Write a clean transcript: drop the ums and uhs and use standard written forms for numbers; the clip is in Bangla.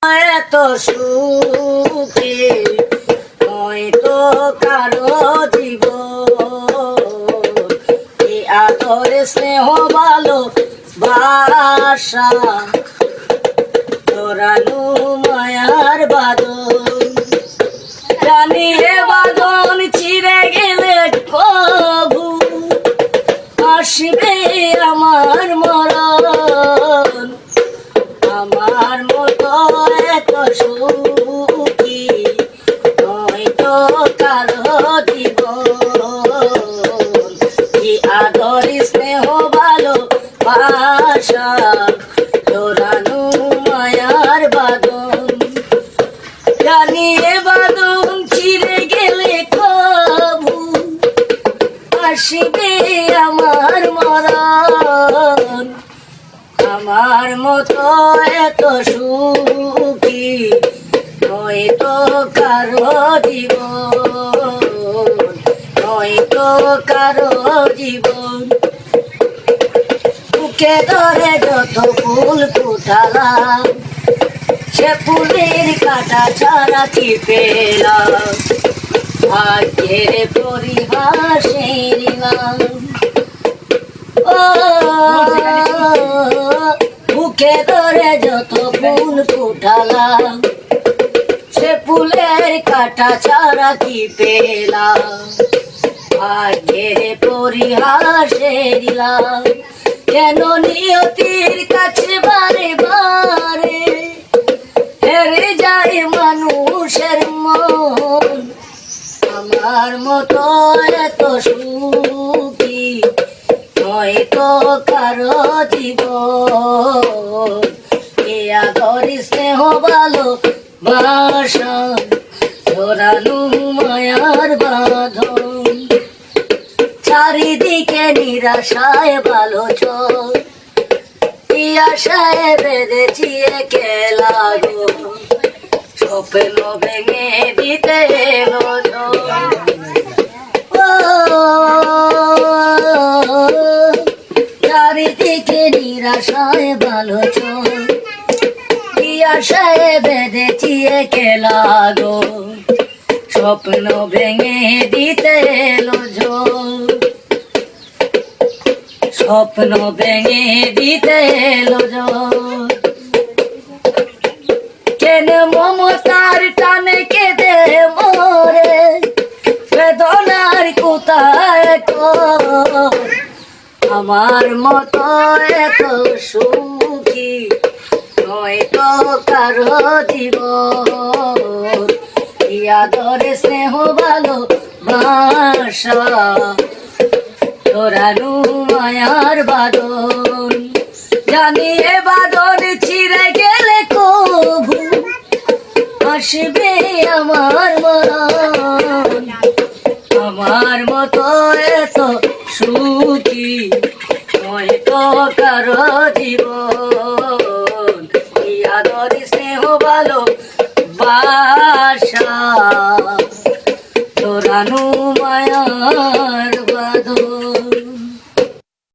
এত সুখী হয়তো কারো জীবন, এই আদর স্নেহ ভালো বাসা তোরানু মায়ার বাদন। জানি এ বাদন চিরে গেলে কবু আসবে আমার মরণ। আমার মতো এত সুখী হয়তো কারো জীবন, কি আদর স্নেহ ভালো বাসা তোরানু মায়ার বাদন। জানি এ বাদন চিরে গেলে কবু আসবে আমার মরণ। আমার মতো এত সুখী হয়তো কারো জীবন, হয়তো কারো জীবন। বুকে ধরে যত ফুল ফুটালাম, সে ফুলের কাটা ছাড়া কি পেলাম, ভাগ্যের পরিহাসে নিলাম। বুকে ধরে যত ফুল ফুটালাম, সে ফুলের কাটা ছাড়া কি পেলাম, ভাগ্যের পরিহাসে দিলাম। কেন নিয়তির কাছে বারে বারে হেরে যায় মানুষের মন। আমার মতো এত সুখী হয়তো কারো জীবন, এ আদর স্নেহ ভালো বাসা তোরানু মায়ার বাঁধন। চারিদিকে নিরাশায় ভালো চোখ, কি আশায় বেঁধেছি একে লাগো, স্বপ্ন ভেঙে দিতে এলো চারিদিকে নিরাশায় ভালো চোখ, কি আশায় বেঁধেছি একে লাগো, স্বপ্ন ভেঙে দিতে এলো ঝোল, স্বপ্ন ভেঙে দিতে এলো ঝোল। কেন মমতার টানে কেঁদে মরে বেদনার কোথায় কর। আমার মতো এত সুখী হয়তো কারো জীবন, কি আদর স্নেহ ভালো বাসা তোরানু মায়ার বাদন। জানি এ বাদন চিরে গেলে কবু আসবে আমার মরণ। আমার মতো এত সুখী হয়তো কারো জীবন, কি আদর স্নেহ ভালো বাসা তোরানু মায়ার